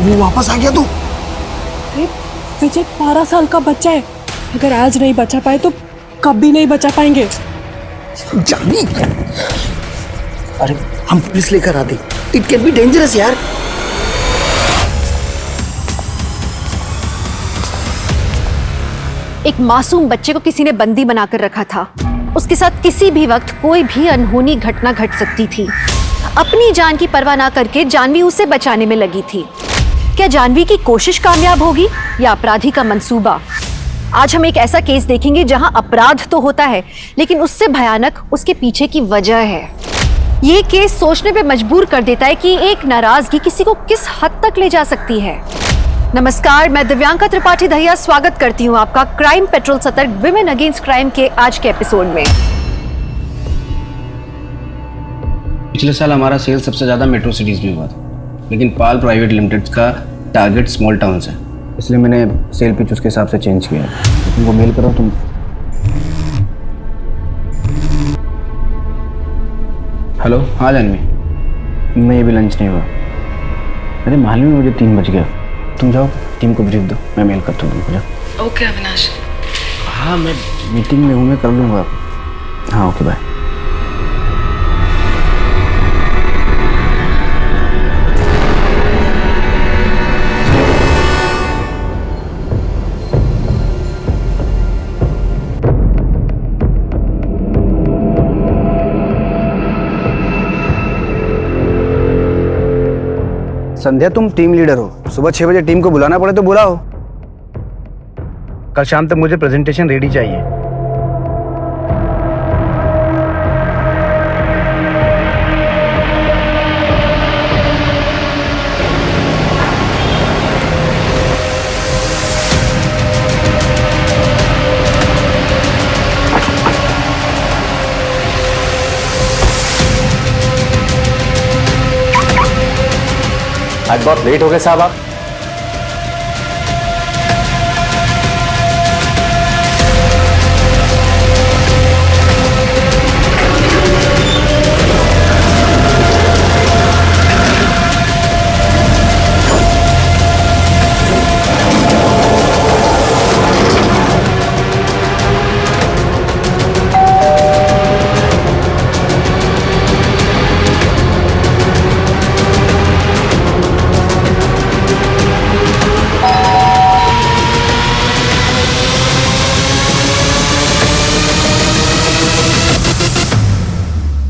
वो वापस आ गया तो? अरे विजय 12 साल का बच्चा है, अगर आज नहीं बचा पाए तो कभी नहीं बचा पाएंगे। जानी, अरे हम पुलिस लेकर आते, इट कैन बी डेंजरस यार। एक मासूम बच्चे को किसी ने बंदी बनाकर रखा था। उसके साथ किसी भी वक्त कोई भी अनहोनी घटना घट सकती थी। अपनी जान की परवाह ना करके जानवी उसे बचाने में लगी थी। क्या जानवी की कोशिश कामयाब होगी या अपराधी का मंसूबा? आज हम एक ऐसा केस देखेंगे जहां अपराध तो होता है, लेकिन उससे भयानक उसके पीछे की वजह है। ये केस सोचने पे मजबूर कर देता है कि एक नाराजगी किसी को किस हद तक ले जा सकती है। नमस्कार, मैं दिव्यांका त्रिपाठी दहिया स्वागत करती हूँ आपका क्राइम पेट्रोल सतर्क विमेन अगेंस्ट क्राइम के आज के एपिसोड में। पिछले साल हमारा सेल सबसे ज़्यादा मेट्रो सिटीज़ में हुआ था, लेकिन पाल प्राइवेट लिमिटेड का टारगेट स्मॉल टाउन्स है, इसलिए मैंने सेल पिच उसके हिसाब से चेंज किया है। तुमको मेल करो तुम। हेलो, हाँ जानवी, मैं अभी लंच नहीं हुआ। अरे मालूम है मुझे 3 बज गया। तुम जाओ, टीम को ब्रीफ दो, मैं मेल करता हूँ तुमको। जाओ। ओके अविनाश। हाँ, मैं मीटिंग में हूँ, मैं कर लूँगा। हाँ ओके, बाय। संध्या, तुम टीम लीडर हो, सुबह 6 बजे टीम को बुलाना पड़े तो बुलाओ। कल शाम तक मुझे प्रेजेंटेशन रेडी चाहिए। आज बहुत लेट हो गए साहब आप।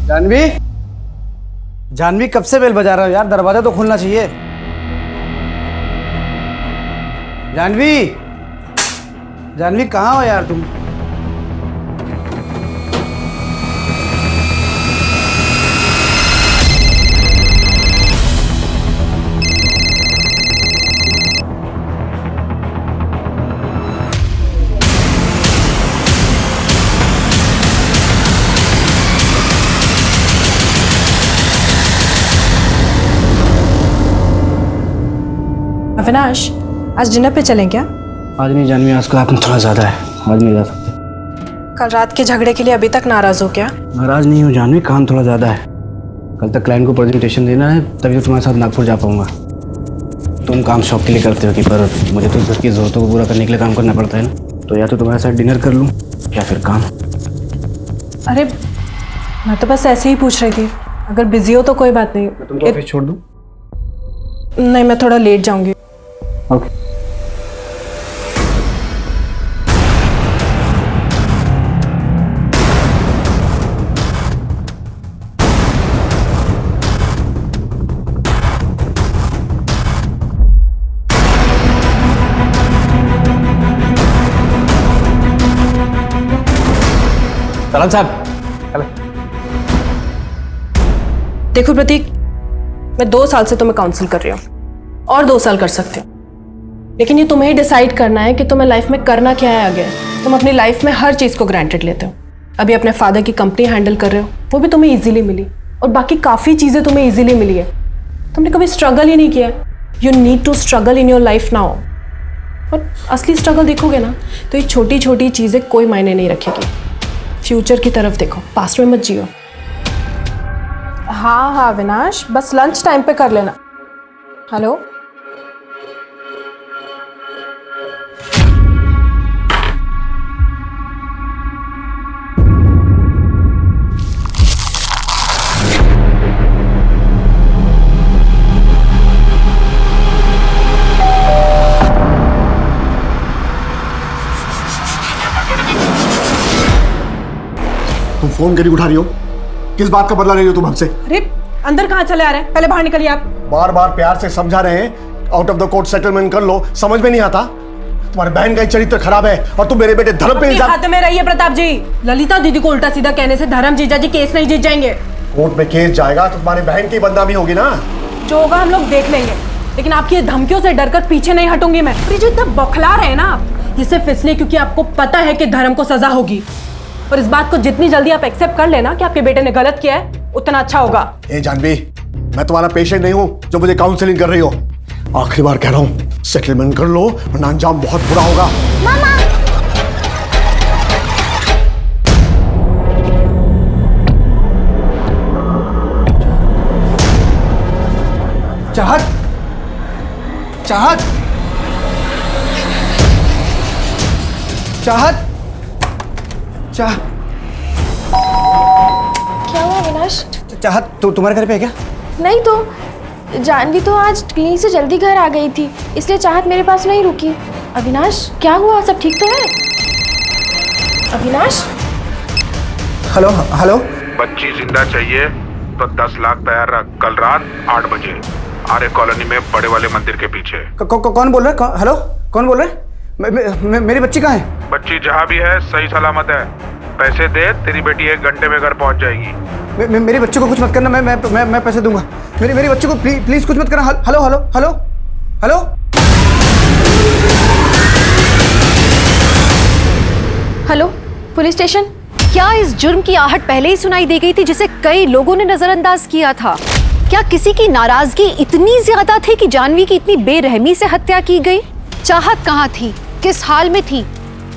जानवी, जानवी कब से बेल बजा रहा हो यार, दरवाजा तो खुलना चाहिए। जानवी, जानवी कहाँ हो यार तुम? अविनाश, आज डिनर पे चलें क्या? आज नहीं जानवी, आज का आपने थोड़ा ज़्यादा है, आज नहीं जा सकते। कल रात के झगड़े के लिए अभी तक नाराज हो क्या? नाराज नहीं हूँ जानवी, काम थोड़ा ज़्यादा है। कल तक क्लाइंट को प्रेजेंटेशन देना है, तभी तो तुम्हारे साथ नागपुर जा पाऊँगा। तुम काम शौक के लिए करते हो कि, पर मुझे तो घर की ज़रूरतों को पूरा करने के लिए काम करना पड़ता है ना। तो या तो तुम्हारे साथ डिनर कर लूँ या फिर काम। अरे मैं तो बस ऐसे ही पूछ रही थी, अगर बिजी हो तो कोई बात नहीं। मैं तुमको ऑफिस छोड़ दूँ? नहीं, मैं थोड़ा लेट जाऊंगी। ओके। सलाम साहब। देखो प्रतीक, मैं 2 साल से तुम्हें काउंसिल कर रही हूँ और 2 साल कर सकती हूँ, लेकिन ये तुम्हें ही डिसाइड करना है कि तुम्हें लाइफ में करना क्या है आगे। तुम अपनी लाइफ में हर चीज़ को ग्रांटेड लेते हो। अभी अपने फादर की कंपनी हैंडल कर रहे हो, वो भी तुम्हें इजीली मिली, और बाकी काफ़ी चीज़ें तुम्हें इजीली मिली है। तुमने कभी स्ट्रगल ही नहीं किया। You need to struggle in your life now. और असली स्ट्रगल देखोगे ना, तो ये छोटी छोटी चीज़ें कोई मायने नहीं रखेगी। फ्यूचर की तरफ देखो, पास्ट में मत जियो। हाँ हाँ अविनाश, बस लंच टाइम पे कर लेना। हेलो, फोन क्यों उठा रही हो? किस बात का बदला ले रही हो तुम हमसे? अरे अंदर कहाँ चले आ रहे हैं? पहले बाहर निकलिए आप। बार बार प्यार से समझा रहे हैं, out of the court settlement कर लो, समझ में नहीं आता? तुम्हारे बहन का ही चरित्र खराब है और तुम मेरे बेटे धर्म पे इल्जाम। हाथ में रहिए प्रताप जी। ललिता दीदी को उल्टा सीधा कहने से धर्म जीजा जी केस नहीं जीत जाएंगे। कोर्ट में केस जाएगा तो तुम्हारी बहन की बदनामी होगी ना। जो होगा हम लोग देख लेंगे, लेकिन आपकी ये धमकियों से डरकर पीछे नहीं हटूंगी मैं। ये जो इतना बौखला रहे हैं ना आप, ये सिर्फ इसलिए क्योंकि आपको पता है कि धर्म को सजा होगी। और इस बात को जितनी जल्दी आप एक्सेप्ट कर लेना कि आपके बेटे ने गलत किया है, उतना अच्छा होगा। ए जानवी, मैं तुम्हारा पेशेंट नहीं हूं जो मुझे काउंसलिंग कर रही हो। आखिरी बार कह रहा हूं, सेटलमेंट कर लो वरना अंजाम बहुत बुरा होगा। चाहत, चाहत, चाहत, चाह, क्या हुआ अविनाश? चाहत, तो तुम्हारे घर पे है क्या? नहीं तो जानवी तो आज क्लिनिक से जल्दी घर आ गई थी, इसलिए चाहत मेरे पास नहीं रुकी। अविनाश क्या हुआ, सब ठीक तो है? Avinash hello hello. बच्ची जिंदा चाहिए तो 10 लाख तैयार रख। कल रात 8 बजे आर्य कॉलोनी में बड़े वाले मंदिर के पीछे। कौन बोल रहा है? हेलो, कौन बोल रहा है? मेरी बच्ची कहाँ है? बच्ची जहाँ भी है सही सलामत है। पैसे दे, तेरी बेटी 1 घंटे में घर पहुँच जाएगी। मेरी बच्ची को कुछ मत करना, मैं पैसे दूंगा। मेरी बच्ची को प्लीज कुछ मत करना। Hello hello hello hello. Hello, police station. क्या इस जुर्म की आहट पहले ही सुनाई दे गई थी जिसे कई लोगों ने नजरअंदाज किया था? क्या किसी की नाराजगी इतनी ज्यादा थी कि जानवी की इतनी बेरहमी से हत्या की गई? चाहत कहाँ थी, किस हाल में थी,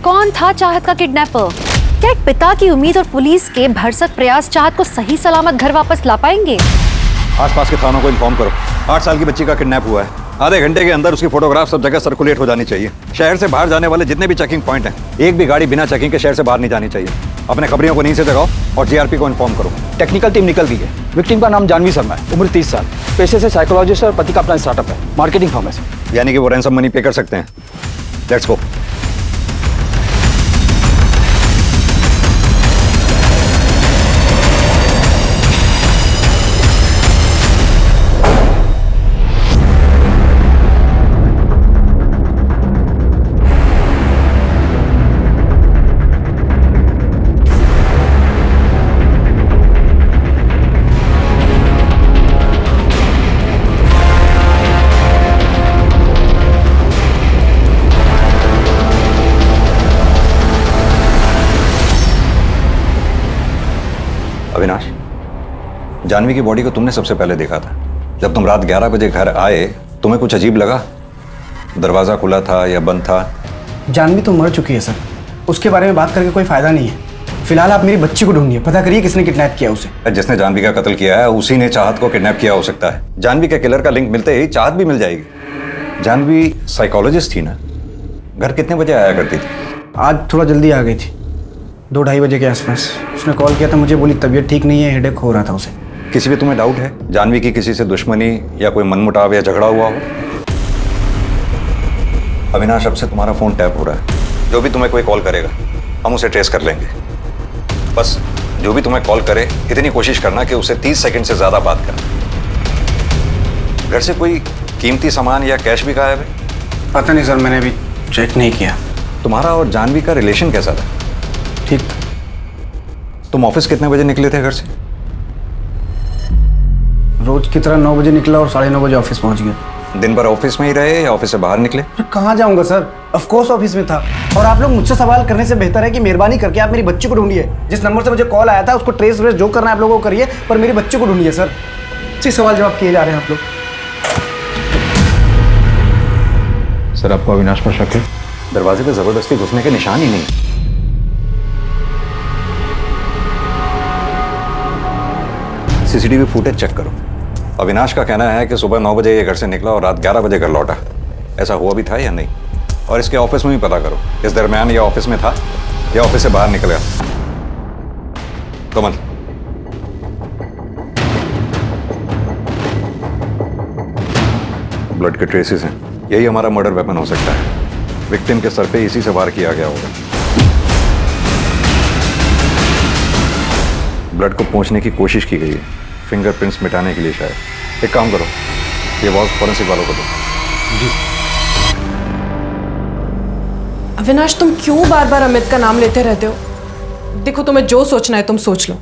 कौन था चाहत का किडनैपर? क्या एक पिता की उम्मीद और पुलिस के भरसक प्रयास चाहत को सही सलामत घर वापस ला पाएंगे? आसपास के थानों को इन्फॉर्म करो। 8 साल की बच्ची का किडनैप हुआ है। आधे घंटे के अंदर उसकी फोटोग्राफ सब जगह सर्कुलेट हो जानी चाहिए। शहर से बाहर जाने वाले जितने भी चेकिंग पॉइंट हैं, एक भी गाड़ी बिना चेकिंग के शहर से बाहर नहीं जानी चाहिए। अपने खबरियों को नींद से जगाओ और जीआरपी को इन्फॉर्म करो। टेक्निकल टीम निकल गई है। विक्टिम का नाम जानवी शर्मा है, उम्र 30 साल, पेशे से साइकोलॉजिस्ट और पति का अपना स्टार्टअप है, मार्केटिंग फर्म है। यानी कि वो रैंसम मनी पे कर सकते हैं। Let's go. अविनाश, जानवी की बॉडी को तुमने सबसे पहले देखा था। जब तुम रात 11 बजे घर आए, तुम्हें कुछ अजीब लगा? दरवाजा खुला था या बंद था? जानवी तो मर चुकी है सर, उसके बारे में बात करके कोई फायदा नहीं है। फिलहाल आप मेरी बच्ची को ढूंढिए, पता करिए किसने किडनैप किया उसे। जिसने जानवी का कत्ल किया है उसी ने चाहत को किडनैप किया हो सकता है। जानवी के किलर का लिंक मिलते ही चाहत भी मिल जाएगी। जानवी साइकोलॉजिस्ट थी ना, घर कितने बजे आया करती थी? आज थोड़ा जल्दी आ गई थी, 2-2:30 बजे के आसपास। उसने कॉल किया था मुझे, बोली तबीयत ठीक नहीं है, हेडेक हो रहा था उसे। किसी भी तुम्हें डाउट है जानवी की किसी से दुश्मनी या कोई मनमुटाव या झगड़ा हुआ हो? अविनाश, अब से तुम्हारा फोन टैप हो रहा है। जो भी तुम्हें कोई कॉल करेगा हम उसे ट्रेस कर लेंगे। बस जो भी तुम्हें कॉल करे इतनी कोशिश करना कि उसे 30 सेकंड से ज्यादा बात करना। घर से कोई कीमती सामान या कैश भी गायब है? पता नहीं सर, मैंने अभी चेक नहीं किया। तुम्हारा और जानवी का रिलेशन कैसा था? ठीक। तुम ऑफिस कितने बजे निकले थे घर से? रोज की तरह 9 बजे निकला और 9:30 बजे ऑफिस पहुंच गया। दिन भर ऑफिस में ही रहे या ऑफिस से बाहर निकले? कहाँ जाऊंगा सर, ऑफ कोर्स ऑफिस में था। और आप लोग मुझसे सवाल करने से बेहतर है कि मेहरबानी करके आप मेरी बच्ची को ढूंढिए। जिस नंबर से मुझे कॉल आया था उसको ट्रेस व्रेस जो करना है आप लोगों को करिए, पर मेरी बच्ची को ढूंढिए सर। इसी सवाल जवाब किए जा रहे हैं आप लोग। सर, आपको अविनाश पर शक है? दरवाजे पे जबरदस्ती घुसने के निशान ही नहीं। सीसीटीवी फुटेज चेक करो। अविनाश का कहना है कि सुबह 9 बजे ये घर से निकला और रात 11 बजे घर लौटा। ऐसा हुआ भी था या नहीं? और इसके ऑफिस में भी पता करो, इस दरमियान ये ऑफिस में था या ऑफिस से बाहर निकल गया। कमल, ब्लड के ट्रेसेस हैं, यही हमारा मर्डर वेपन हो सकता है। विक्टिम के सर पे इसी से वार किया गया होगा। ब्लड को पहुंचने की कोशिश की गई है, फिंगरप्रिंट्स मिटाने के लिए शायद। एक काम करो, ये वॉल्व फॉरेंसिक वालों को दो। अविनाश, तुम क्यों बार बार अमित का नाम लेते रहते हो? देखो, तुम्हें जो सोचना है तुम सोच लो।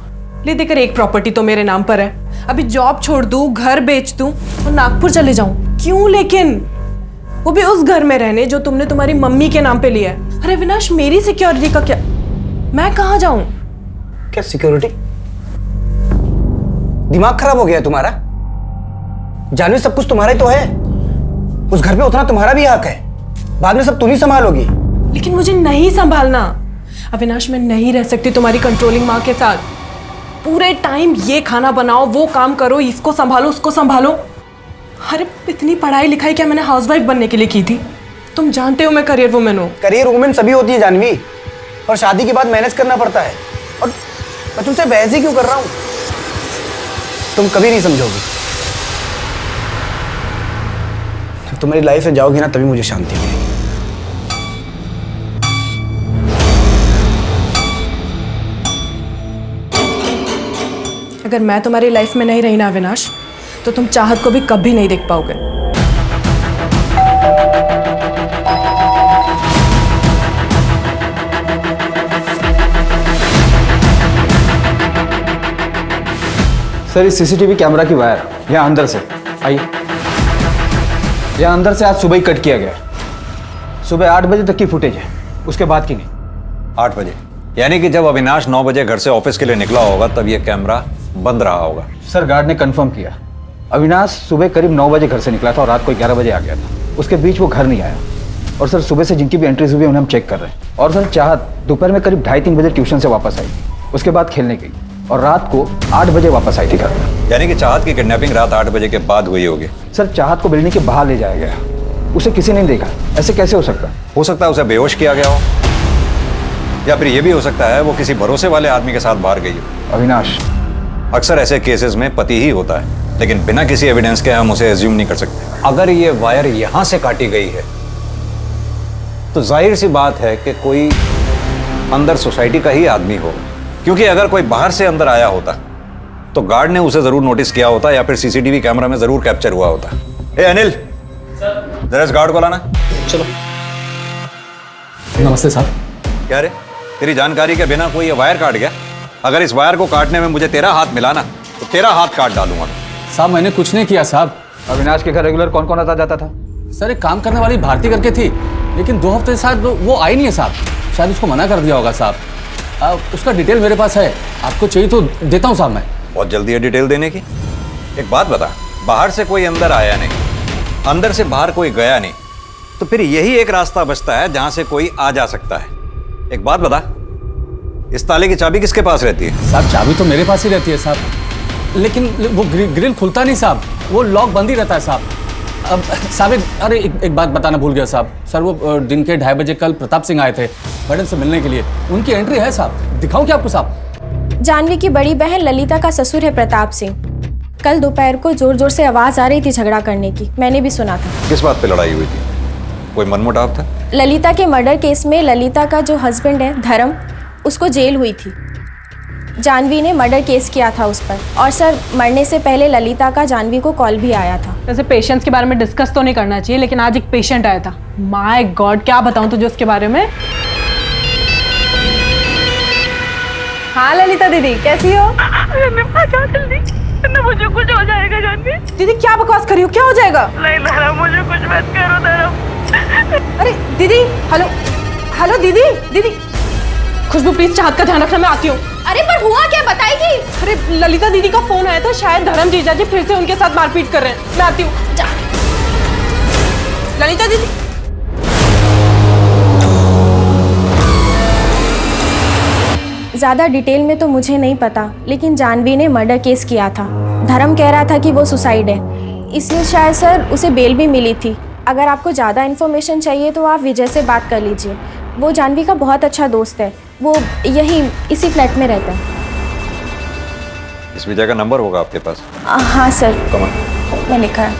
ले देकर एक प्रॉपर्टी तो मेरे नाम पर है। अभी जॉब छोड़ दूं, घर बेच दूं और नागपुर चले जाऊं? क्यों लेकिन? वो भी उस घर में रहने जो तुमने तुम्हारी मम्मी के नाम पे लिया है। अरे अविनाश, मेरी सिक्योरिटी का क्या? मैं कहाँ जाऊं? क्या सिक्योरिटी? दिमाग खराब हो गया है तुम्हारा? जानवी, सब कुछ तुम्हारा ही तो है। उस घर पे उतना तुम्हारा भी हक है। बाद में सब तुम ही संभालोगी। लेकिन मुझे नहीं संभालना अविनाश। मैं नहीं रह सकती तुम्हारी कंट्रोलिंग माँ के साथ। पूरे टाइम ये खाना बनाओ, वो काम करो, इसको संभालो, उसको संभालो। अरे इतनी पढ़ाई लिखाई क्या मैंने हाउसवाइफ बनने के लिए की थी? तुम जानते हो मैं करियर वुमेन हूँ। करियर वुमेन सभी होती है जानवी, और शादी के बाद मैनेज करना पड़ता है। और मैं तुमसे बहस ही क्यों कर रहा हूँ? तुम कभी नहीं समझोगी। जब तुम मेरी लाइफ में जाओगी ना, तभी मुझे शांति मिलेगी। अगर मैं तुम्हारी लाइफ में नहीं रही ना अविनाश, तो तुम चाहत को भी कभी नहीं देख पाओगे। सर, इस सीसीटीवी कैमरा की वायर यहाँ अंदर से आइए, यहाँ अंदर से आज सुबह ही कट किया गया है। सुबह 8 बजे तक की फुटेज है, उसके बाद की नहीं। 8 बजे? यानी कि जब अविनाश 9 बजे घर से ऑफिस के लिए निकला होगा तब ये कैमरा बंद रहा होगा। सर, गार्ड ने कंफर्म किया, अविनाश सुबह करीब 9 बजे घर से निकला था और रात को 11 बजे आ गया था। उसके बीच वो घर नहीं आया। और सर, सुबह से जिनकी भी एंट्रीज हुई उन्हें हम चेक कर रहे हैं। और सर, चाहत दोपहर में करीब 2:30-3 बजे ट्यूशन से वापस आई, उसके बाद खेलने गई और रात को 8 बजे वापस आई थी घर में। यानी कि चाहत की किडनैपिंग रात 8 बजे के बाद हुई होगी। सर, चाहत को बिल्डिंग के बाहर ले जाया गया, उसे किसी ने नहीं देखा। ऐसे कैसे हो सकता? हो सकता है उसे बेहोश किया गया हो, या फिर यह भी हो सकता है वो किसी भरोसे वाले आदमी के साथ बाहर गई हो। अविनाश, अक्सर ऐसे केसेस में पति ही होता है, लेकिन बिना किसी एविडेंस के हम उसे एज्यूम नहीं कर सकते। अगर ये वायर यहां से काटी गई है तो जाहिर सी बात है कि कोई अंदर सोसाइटी का ही आदमी होगा, क्योंकि अगर कोई बाहर से अंदर आया होता तो गार्ड ने उसे जरूर नोटिस किया होता या फिर सीसीटीवी कैमरा में जरूर कैप्चर हुआ होता। ए अनिल, जरा इस गार्ड को लाना। चलो। नमस्ते साहब। क्या रे, तेरी जानकारी के बिना कोई ये वायर काट गया? अगर इस वायर को काटने में मुझे तेरा हाथ मिला ना तो तेरा हाथ काट डालूंगा। साहब, मैंने कुछ नहीं किया साहब। अविनाश के घर रेगुलर कौन कौन आता जाता था? सर, एक काम करने वाली भारती करके थी, लेकिन 2 हफ्ते से वो आई नहीं है साहब। शायद उसको मना कर दिया होगा साहब। उसका डिटेल मेरे पास है, आपको चाहिए तो देता हूँ साहब मैं। बहुत जल्दी है डिटेल देने की। एक बात बता, बाहर से कोई अंदर आया नहीं, अंदर से बाहर कोई गया नहीं, तो फिर यही एक रास्ता बचता है जहां से कोई आ जा सकता है। एक बात बता, इस ताले की चाबी किसके पास रहती है? साहब, चाबी तो मेरे पास ही रहती है साहब, लेकिन वो ग्रिल खुलता नहीं साहब, वो लॉक बंद ही रहता है साहब। अब साहब, अरे एक बात बताना भूल गया साहब। सर, वो दिन के 2:30 बजे कल प्रताप सिंह आए थे मैडम से मिलने के लिए, उनकी एंट्री है साहब, दिखाऊं क्या आपको साहब? जानवी की बड़ी बहन ललिता का ससुर है प्रताप सिंह। कल दोपहर को जोर जोर से आवाज आ रही थी झगड़ा करने की, मैंने भी सुना था। किस बात पे लड़ाई हुई थी? कोई मनमुटाव था? ललिता के मर्डर केस में ललिता का जो हस्बैंड है धर्म, उसको जेल हुई थी। जानवी ने मर्डर केस किया था उस पर, और सर, मरने से पहले ललिता का जानवी को कॉल भी आया था। वैसे पेशेंट्स के बारे में डिस्कस तो नहीं करना चाहिए, लेकिन आज एक पेशेंट आया था। माय गॉड, क्या बताऊं तुझे उसके बारे में। हाँ ललिता दीदी, कैसी हो? जल्दी, मुझे कुछ हो जाएगा जानवी। दीदी क्या बकवास कर रही हो? क्या हो जाएगा? नहीं धर्म, मुझे कुछ मत करो धर्म। अरे दीदी, हेलो दीदी, दीदी खुशबू प्लीज चाहत का ध्यान रखना, मैं आती हूँ। अरे पर हुआ क्या, बताएगी? अरे ललिता दीदी का फोन आया था, शायद धर्म जीजा जी फिर से उनके साथ मारपीट कर रहे हैं। मैं आती हूँ। ललिता दीदी, ज़्यादा डिटेल में तो मुझे नहीं पता, लेकिन जानवी ने मर्डर केस किया था। धर्म कह रहा था कि वो सुसाइड है, इसलिए शायद सर उसे बेल भी मिली थी। अगर आपको ज़्यादा इन्फॉर्मेशन चाहिए तो आप विजय से बात कर लीजिए, वो जानवी का बहुत अच्छा दोस्त है, वो यही इसी फ्लैट में रहता है। इस विजय का नंबर होगा आपके पास? हाँ सर, मैं लिखा है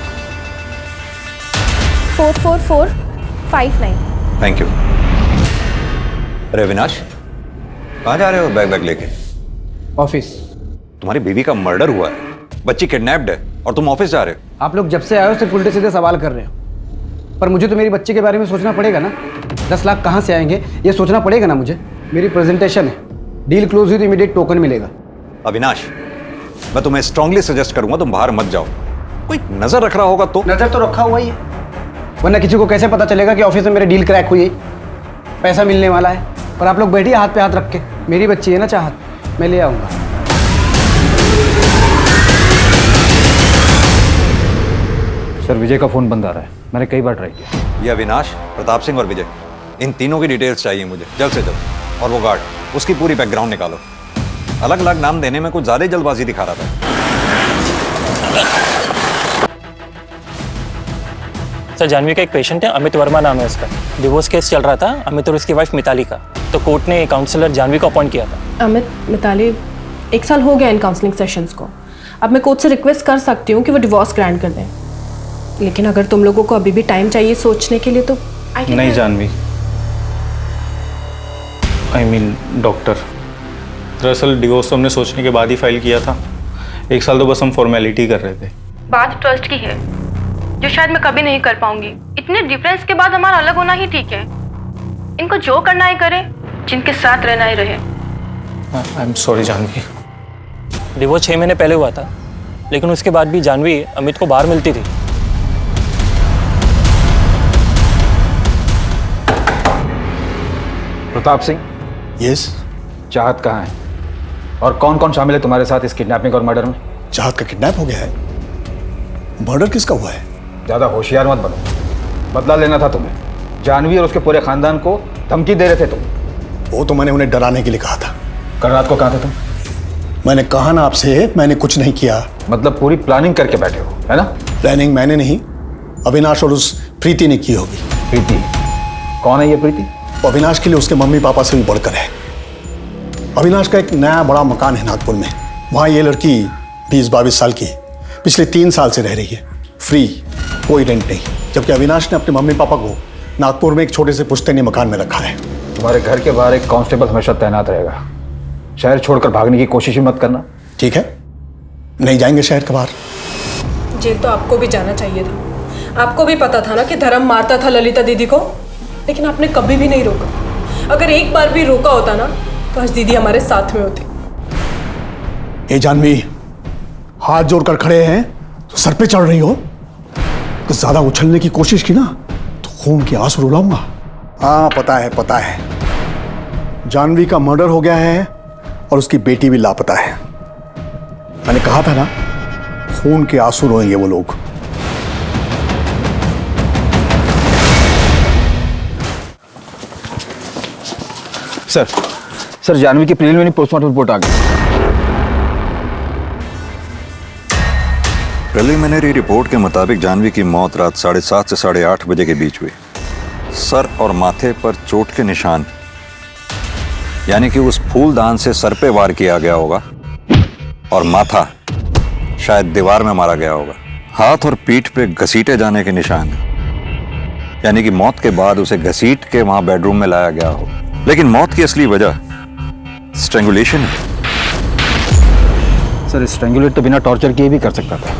44459। Thank you. अरे अविनाश, कहाँ जा रहे हो बैग लेके? ऑफिस। तुम्हारी बीवी का मर्डर हुआ है, बच्ची किडनैप्ड है और तुम ऑफिस जा रहे हो। आप लोग जब से आए हो सिर्फ उल्टे सीधे सवाल कर रहे हो, पर मुझे तो मेरी बच्ची के बारे में सोचना पड़ेगा ना। 10 लाख कहाँ से आएंगे ये सोचना पड़ेगा ना मुझे। मेरी प्रेजेंटेशन है, डील क्लोज हुई तो इमीडिएट टोकन मिलेगा। अविनाश, मैं तुम्हें स्ट्रांगली सजेस्ट करूंगा तुम बाहर मत जाओ। कोई नजर रख रहा होगा तो। नजर तो रखा हुआ ही है, वरना किसी को कैसे पता चलेगा कि ऑफिस में मेरे डील क्रैक हुई है, पैसा मिलने वाला है। और आप लोग बैठिए हाथ पे हाथ रख के। मेरी बच्ची है ना चाहत, मैं ले आऊँगा। सर विजय का फ़ोन बंद आ रहा है, मैंने कई बार ट्राई किया। ये अविनाश, प्रताप सिंह और विजय, इन तीनों की डिटेल्स चाहिए मुझे जल्द से जल्द। और वो गार्ड, उसकी पूरी बैकग्राउंड निकालो। अलग अलग नाम देने में कुछ ज़्यादा ही जल्दबाजी दिखा रहा था। सर जानवी का एक पेशेंट है, अमित वर्मा नाम है उसका। डिवोर्स केस चल रहा था अमित और उसकी वाइफ मिताली का, तो कोर्ट ने काउंसलर जानवी को अपॉइंट किया था। अमित मिताली 1 साल हो गया इन काउंसलिंग सेशंस को। अब मैं कोर्ट से रिक्वेस्ट कर सकती हूँ कि वो डिवोर्स ग्रांट कर दें, लेकिन अगर तुम लोगों को अभी भी टाइम चाहिए सोचने के लिए तो नहीं जानवी, आई मीन डॉक्टर, दरअसल डिवोर्स तो हमने सोचने के बाद ही फाइल किया था। 1 साल तो बस हम फॉर्मेलिटी कर रहे थे। बात ट्रस्ट की है जो शायद मैं कभी नहीं कर पाऊंगी। इतने डिफरेंस के बाद हमारा अलग होना ही ठीक है। इनको जो करना है करे, जिनके साथ रहना ही रहे। I am sorry Janvi. Divorce 6 महीने पहले हुआ था, लेकिन उसके बाद भी जानवी अमित को बाहर मिलती थी। प्रताप सिंह। यस। चाहत कहाँ है और कौन कौन शामिल है तुम्हारे साथ इस किडनैपिंग और मर्डर में? चाहत का किडनैप हो गया है? मर्डर किसका हुआ है? ज़्यादा होशियार मत बनो, बदला लेना था तुम्हें। जानवी और उसके पूरे खानदान को धमकी दे रहे थे तुम। वो तो मैंने उन्हें डराने के लिए कहा था। कल रात को कहाँ थे तुम? मैंने कहा ना आपसे, मैंने कुछ नहीं किया। मतलब पूरी प्लानिंग करके बैठे हो, है ना? प्लानिंग मैंने नहीं, अविनाश और उस प्रीति ने की होगी। प्रीति? कौन है ये प्रीति? अविनाश के लिए उसके मम्मी पापा से भी बढ़कर है। अविनाश का एक नया बड़ा मकान है नागपुर में, वहाँ ये लड़की 20-22 साल की पिछले 3 साल से रह रही है, फ्री, कोई रेंट नहीं। जबकि अविनाश ने अपने मम्मी पापा को नागपुर में एक छोटे से पुश्तैनी मकान में रखा है। तुम्हारे घर के बाहर एक कांस्टेबल हमेशा तैनात रहेगा। शहर छोड़कर भागने की कोशिश भी मत करना। ठीक है, नहीं जाएंगे शहर के बाहर। जेल तो आपको भी जाना चाहिए था। आपको भी पता था ना कि धर्म मारता था ललिता दीदी को, लेकिन आपने कभी भी नहीं रोका। अगर एक बार भी रोका होता ना तो आज दीदी हमारे साथ में होती। ए जानवी, हाथ जोड़कर खड़े हैं तो सर पे चढ़ रही हो। तो ज्यादा उछलने की कोशिश की ना तो खून के आंसू रुलाऊंगा। हाँ पता है, जानवी का मर्डर हो गया है और उसकी बेटी भी लापता है। मैंने कहा था ना, खून के आंसू रोएंगे वो लोग। सर जानवी की प्रिलिमिनरी पोस्टमार्टम रिपोर्ट आ गई। प्रिलिमिनरी रिपोर्ट के मुताबिक जानवी की मौत रात 7:30 से 8:30 बजे के बीच हुई। सर और माथे पर चोट के निशान, यानी कि उस फूलदान से सर पे वार किया गया होगा और माथा शायद दीवार में मारा गया होगा। हाथ और पीठ पे घसीटे जाने के निशान, यानी कि मौत के बाद उसे घसीट के वहां बेडरूम में लाया गया हो। लेकिन मौत की असली वजह स्ट्रैंगुलेशन है। सर स्ट्रैंगुलेट तो बिना टॉर्चर किए भी कर सकता था,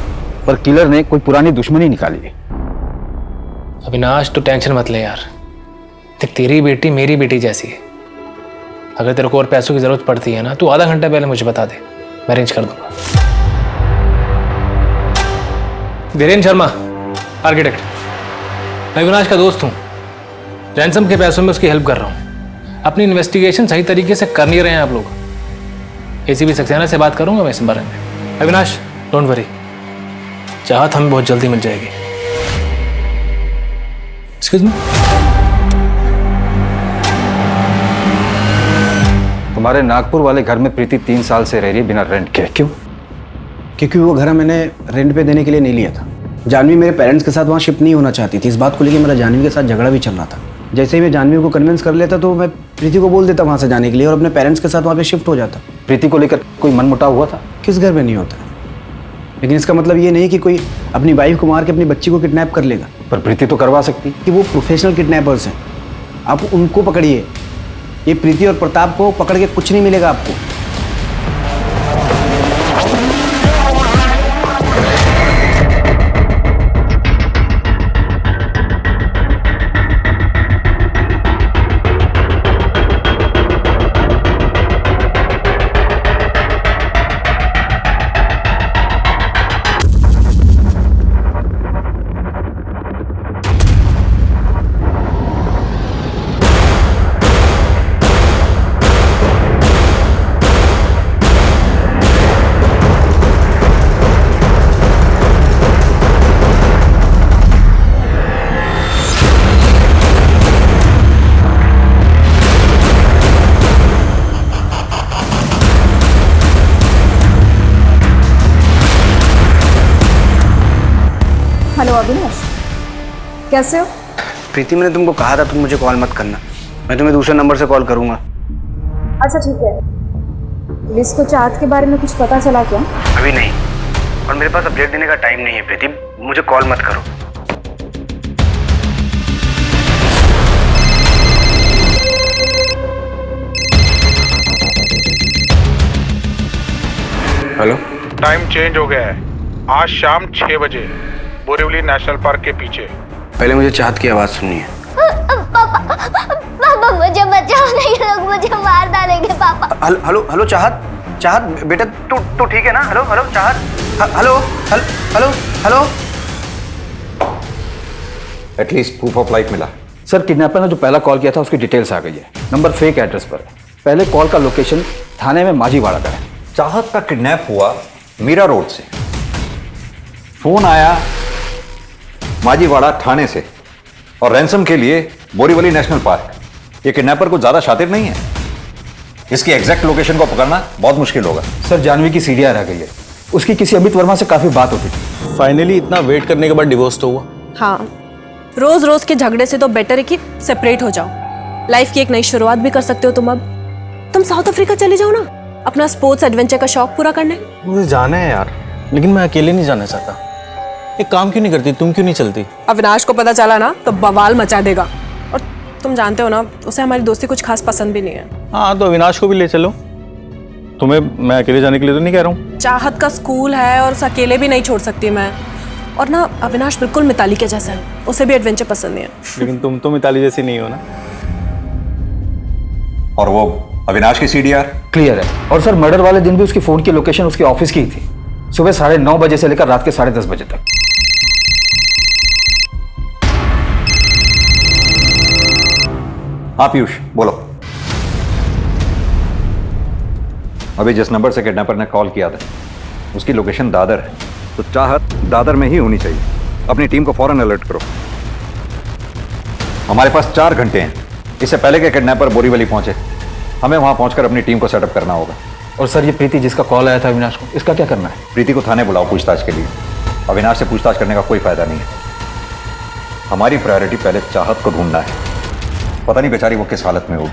पर किलर ने कोई पुरानी दुश्मनी निकाली है। अविनाश तो टेंशन मत ले यार, देख तेरी बेटी मेरी बेटी जैसी है। अगर तेरे को और पैसों की जरूरत पड़ती है ना, तू आधा घंटा पहले मुझे बता दे, मैं अरेंज कर दूंगा। धीरेन्द्र शर्मा, आर्किटेक्ट, मैं अविनाश का दोस्त हूँ। रैंसम के पैसों में उसकी हेल्प कर रहा हूँ। अपनी इन्वेस्टिगेशन सही तरीके से कर नहीं रहे हैं आप लोग। एसीपी सक्सेना से बात करूंगा मैं इस बारे में। अविनाश डोंट वरी, चाहत हमें बहुत जल्दी मिल जाएगी। Excuse me. तुम्हारे नागपुर वाले घर में प्रीति 3 साल से रह रही है बिना रेंट के, क्यों? क्योंकि वो घर मैंने रेंट पे देने के लिए नहीं लिया था। जानवी मेरे पेरेंट्स के साथ वहाँ शिफ्ट नहीं होना चाहती थी। इस बात को लेकर मेरा जानवी के साथ झगड़ा भी चल रहा था। जैसे ही मैं जानवी को कन्विंस कर लेता तो मैं प्रीति को बोल देता वहाँ से जाने के लिए और अपने पेरेंट्स के साथ वहाँ पे शिफ्ट हो जाता। प्रीति को लेकर कोई मनमुटाव हुआ था? किस घर में नहीं होता, लेकिन इसका मतलब ये नहीं कि कोई अपनी वाइफ को मार के अपनी बच्ची को किडनैप कर लेगा। पर प्रीति तो करवा सकती कि वो प्रोफेशनल किडनैपर्स हैं, आप उनको पकड़िए। ये प्रीति और प्रताप को पकड़ के कुछ नहीं मिलेगा आपको। हेलो अविनाश, कैसे हो? प्रीति, मैंने तुमको कहा था तुम मुझे कॉल मत करना, मैं तुम्हें दूसरे नंबर से कॉल करूंगा। अच्छा ठीक है। पुलिस को चाहत के बारे में कुछ पता चला क्या? अभी नहीं, और मेरे पास अपडेट देने का टाइम नहीं है प्रीति, मुझे कॉल मत करो। हेलो। टाइम चेंज हो गया है, आज शाम 6 बजे बोरीवली नेशनल पार्क के पीछे। पहले मुझे चाहत की आवाज़ सुननी है। पापा मुझे बचाओ, नहीं लोग मुझे मार डालेंगे पापा। हेलो हेलो चाहत, चाहत बेटा तू ठीक है ना? हेलो हेलो चाहत, hello hello hello. At least proof of life मिला। सर, किडनैपर ने जो पहला कॉल किया था उसकी डिटेल्स आ गई है। नंबर फेक एड्रेस पर है। पहले कॉल का लोकेशन थाने में माझीवाड़ा का है। चाहत का किडनैप हुआ मीरा रोड से, फोन आया माझीवाड़ा थाने से, और रैंसम के लिए बोरीवली नेशनल पार्क। ये किडनैपर को ज्यादा शातिर नहीं है, इसकी एग्जैक्ट लोकेशन को पकड़ना बहुत मुश्किल होगा। सर, जानवी की सीढ़ियां रह गई है, उसकी किसी अमित वर्मा से काफी बात होती थी। फाइनली इतना वेट करने के बाद डिवोर्स तो हुआ। हाँ, रोज रोज के झगड़े से तो बेटर है कि सेपरेट हो जाओ। लाइफ की एक नई शुरुआत भी कर सकते हो तुम। अब तुम साउथ अफ्रीका चले जाओ ना, अपना स्पोर्ट्स एडवेंचर का शौक पूरा करने। मुझे जाना है यार, लेकिन मैं अकेले नहीं जाना चाहता। एक काम क्यों नहीं करती, तुम क्यों नहीं चलती? अविनाश को पता चला ना तो बवाल मचा देगा, और तुम जानते हो ना उसे हमारी दोस्ती कुछ खास पसंद भी नहीं है। हाँ, तो अविनाश को भी ले चलो। तुम्हें मैं अकेले जाने के लिए तो नहीं कह रहा हूँ। चाहत का स्कूल है और उसे अकेले भी नहीं छोड़ सकती मैं। और ना अविनाश बिल्कुल मिताली के जैसा है, उसे भी एडवेंचर पसंद नहीं है। लेकिन तुम तो मिताली जैसी नहीं हो ना। और वो अविनाश की सीडीआर क्लियर है। और सर, मर्डर वाले दिन भी उसकी फोन की लोकेशन उसके ऑफिस की ही थी, सुबह 9:30 बजे से लेकर रात के 10:30 बजे तक। हाँ पीयूष, बोलो। अभी जिस नंबर से किडनैपर ने कॉल किया था उसकी लोकेशन दादर है, तो चाहत दादर में ही होनी चाहिए। अपनी टीम को फौरन अलर्ट करो। हमारे पास 4 घंटे हैं, इससे पहले कि किडनैपर बोरीवली पहुंचे हमें वहां पहुंचकर अपनी टीम को सेटअप करना होगा। और सर, ये प्रीति जिसका कॉल आया था अविनाश को, इसका क्या करना है? प्रीति को थाने बुलाओ पूछताछ के लिए। अविनाश से पूछताछ करने का कोई फायदा नहीं है। हमारी प्रायोरिटी पहले चाहत को ढूंढना है। पता नहीं बेचारी वो किस हालत में होगी।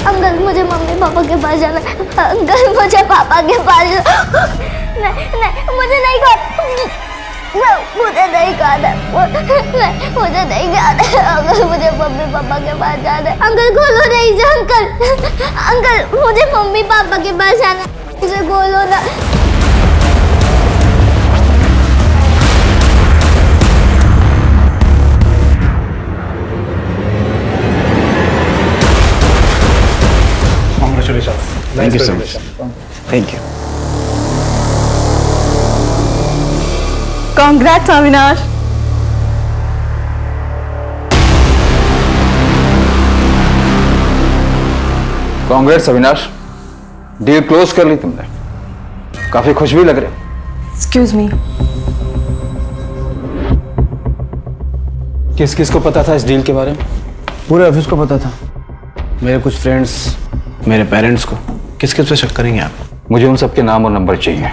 अंकल, मुझे मम्मी पापा के पास जाना है। अंकल, मुझे पापा के पास नहीं, मुझे नहीं खाना, मुझे नहीं खाना, मुझे नहीं खाना। अंकल, मुझे मम्मी पापा के पास जाना है। अंकल खोलो नहीं जा। अंकल, मुझे मम्मी पापा के पास जाना, मुझे खोलो ना। Thank you so much. Thank you. Congrats Avinash. Congress Avinash, deal close कर ली तुमने। काफी खुश भी लग रहे। Excuse me। किस किस को पता था इस डील के बारे में? पूरे ऑफिस को पता था, मेरे कुछ फ्रेंड्स, मेरे पेरेंट्स को। किस किस पे शक करेंगे आप? मुझे उन सबके नाम और नंबर चाहिए।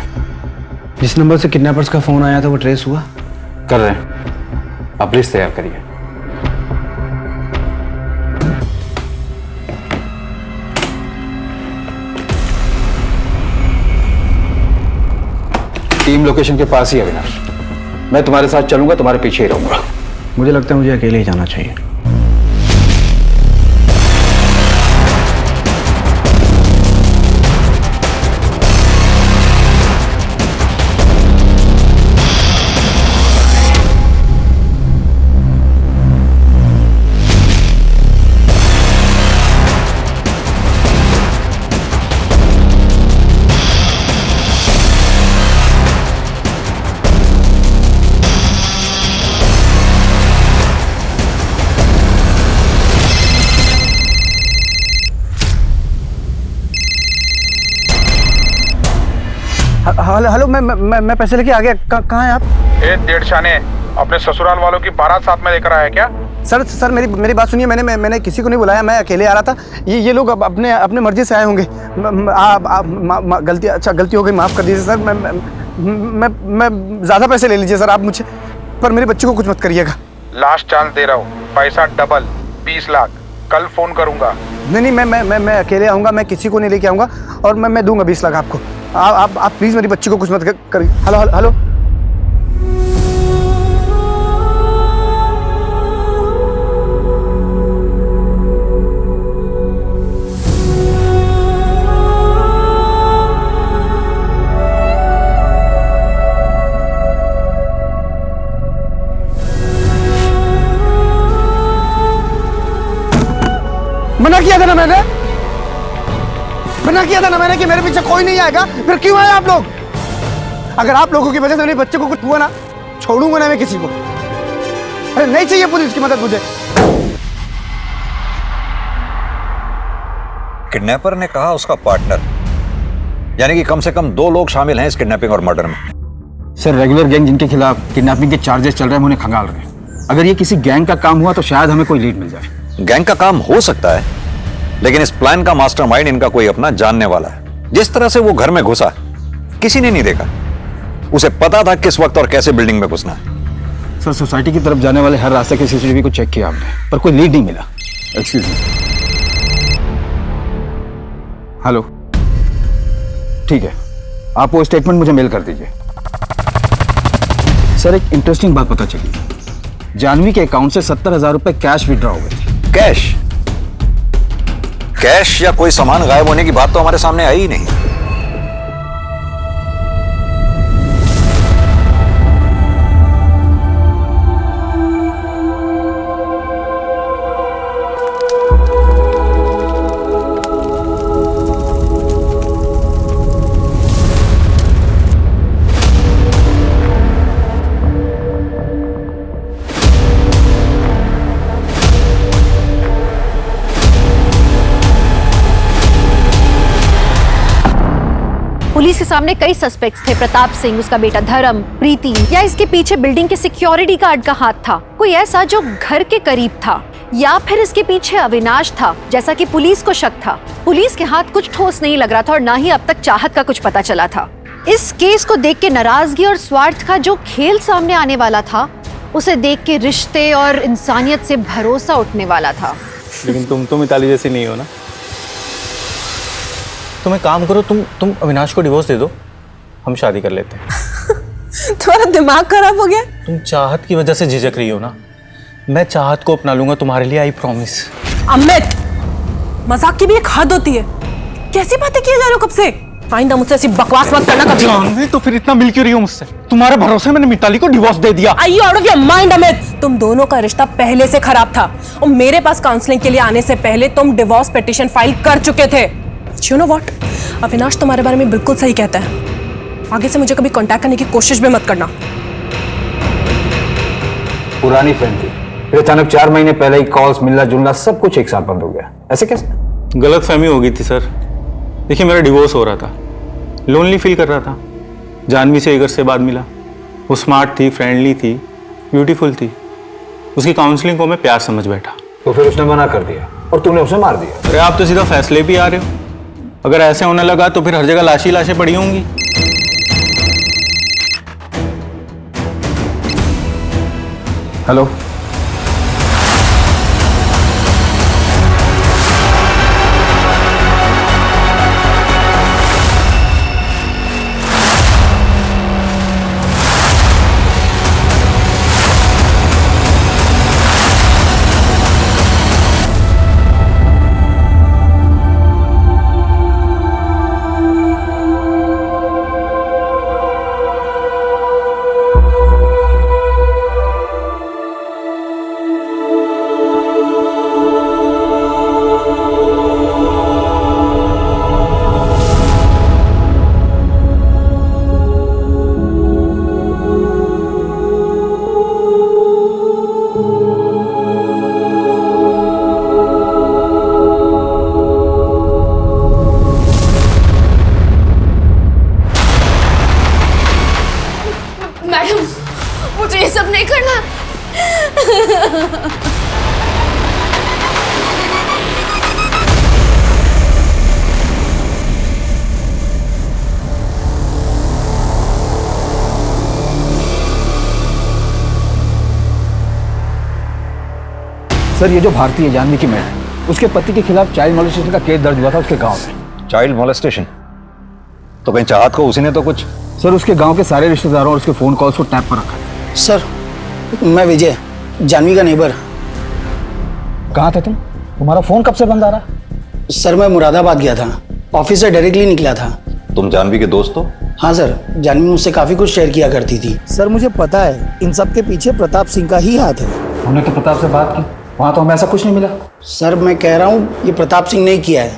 जिस नंबर से किडनैपर्स का फोन आया था वो ट्रेस हुआ? कर रहे हैं, आप लिस्ट तैयार करिए। टीम लोकेशन के पास ही अविनाश। मैं तुम्हारे साथ चलूंगा, तुम्हारे पीछे ही रहूंगा। मुझे लगता है मुझे अकेले ही जाना चाहिए। हेलो, मैं पैसे लेके आ गया। कहाँ हैं आप? 1 डेढ़ शाने अपने ससुराल वालों की बारात साथ में लेकर आया क्या? सर मेरी बात सुनिए, मैंने किसी को नहीं बुलाया, मैं अकेले आ रहा था। ये लोग अपने मर्जी से आए होंगे। गलती हो गई, माफ़ कर दीजिए सर। मैं ज़्यादा पैसे ले लीजिए सर आप मुझे, पर मेरे बच्चे को कुछ मत करिएगा। लास्ट चांस दे रहा हूँ, पैसा डबल 20 लाख। कल फोन करूंगा। नहीं, मैं अकेले आऊँगा, मैं किसी को नहीं लेके आऊँगा, और मैं दूंगा 20 लाख आपको। आप प्लीज़ मेरी बच्ची को कुछ मत करिए। हेलो। मना किया था ना मैंने कि मेरे पीछे कोई नहीं आएगा, फिर क्यों आए आप लोग? अगर आप लोगों की वजह से मेरे बच्चे को कुछ हुआ ना, छोड़ूंगा ना मैं किसी को। अरे नहीं चाहिए पुलिस की मदद मुझे। किडनैपर ने कहा उसका पार्टनर, यानी कि कम से कम 2 लोग शामिल हैं इस किडनैपिंग और मर्डर में। सर रेगुलर गैंग जिनके खिलाफ किडनैपिंग के चार्जेस चल रहे हैं, हम उन्हें खंगाल रहे हैं। अगर ये किसी गैंग का काम हुआ तो शायद हमें कोई लीड मिल जाए। गैंग का काम हो सकता है, लेकिन इस प्लान का मास्टरमाइंड इनका कोई अपना जानने वाला है। जिस तरह से वो घर में घुसा, किसी ने नहीं देखा। उसे पता था किस वक्त और कैसे बिल्डिंग में घुसना है। सर सोसाइटी की तरफ जाने वाले हर रास्ते के सीसीटीवी को चेक किया हमने, पर कोई लीड नहीं मिला। Excuse me. हेलो, ठीक है, आप वो स्टेटमेंट मुझे मेल कर दीजिए। सर एक इंटरेस्टिंग बात पता चली, जानवी के अकाउंट से 70,000 रुपए कैश विड्रॉ हुए थे। कैश या कोई सामान गायब होने की बात तो हमारे सामने आई ही नहीं। पुलिस के सामने कई सस्पेक्ट्स थे। प्रताप सिंह, उसका बेटा धर्म, प्रीति, या इसके पीछे बिल्डिंग के सिक्योरिटी गार्ड का हाथ था, कोई ऐसा जो घर के करीब था, या फिर इसके पीछे अविनाश था, जैसा कि पुलिस को शक था। पुलिस के हाथ कुछ ठोस नहीं लग रहा था और ना ही अब तक चाहत का कुछ पता चला था। इस केस को देख के नाराजगी और स्वार्थ का जो खेल सामने आने वाला था, उसे देख के रिश्ते और इंसानियत से भरोसा उठने वाला था। लेकिन तुम तो मिताली जैसी नहीं हो ना। तुम एक काम करो, तुम अविनाश को डिवोर्स दे दो, हम शादी कर लेते हैं। तुम्हारा दिमाग खराब हो गया? तुम चाहत की वजह से झिझक रही हो ना, मैं चाहत को अपना लूंगा तुम्हारे लिए, आई प्रॉमिस। अमित, मजाक की भी एक हद होती है। कैसी बातें किए जा रहे हो कब से? आइंदा मुझसे ऐसी बकवास मत करना कभी। जानवी तो फिर इतना मिल क्यों रही हो मुझसे? तुम्हारे भरोसे मैंने मिताली को डिवोर्स दे दिया। Are you out of your mind, Amit? तुम दोनों का रिश्ता पहले से खराब था और मेरे पास काउंसलिंग के लिए आने से पहले तुम डिवोर्स पिटीशन फाइल कर चुके थे। You know what? अविनाश तुम्हारे बारे में बिल्कुल सही कहता है। आगे से मुझे कभी कांटेक्ट करने की कोशिश भी मत करना। पुरानी फ्रेंड थी, फिर अचानक 4 महीने पहले ही कॉल्स, मिलना जुलना सब कुछ एक साथ बंद हो गया। ऐसे कैसे? गलतफहमी हो गई थी सर। देखिए मेरा डिवोर्स हो रहा था, लोनली फील कर रहा था। जानवी से 1 अर्से बाद मिला। वो स्मार्ट थी, फ्रेंडली थी, ब्यूटीफुल थी। उसकी काउंसलिंग को मैं प्यार समझ बैठा। तो फिर उसने मना कर दिया और तूने उसे मार दिया। अरे आप तो सीधा फैसले भी आ रहे हो। अगर ऐसे होने लगा तो फिर हर जगह लाशी लाशें पड़ी होंगी। हेलो, सर ये जो भारतीय जानवी की मैड है, उसके पति के खिलाफ चाइल्ड मॉलेस्टेशन का केस दर्ज हुआ था उसके गांव में। Child molestation? तो कहीं चाहत को उसी ने तो कुछ। सर उसके गांव के सारे रिश्तेदारों और उसके फोन कॉल्स को टैप पर रखा है। सर मैं विजय, जानवी का नेबर। कहाँ थे तुम? तुम्हारा फोन कब से बंद आ रहा? सर मैं मुरादाबाद गया था, ऑफिस से डायरेक्टली निकला था। तुम जानवी के दोस्त हो? हाँ सर, जानवी मुझसे काफी कुछ शेयर किया करती थी। सर मुझे पता है इन सब के पीछे प्रताप सिंह का ही हाथ है। हमने तो प्रताप से बात की, वहाँ तो हमें ऐसा कुछ नहीं मिला। सर मैं कह रहा हूँ ये प्रताप सिंह ने किया है।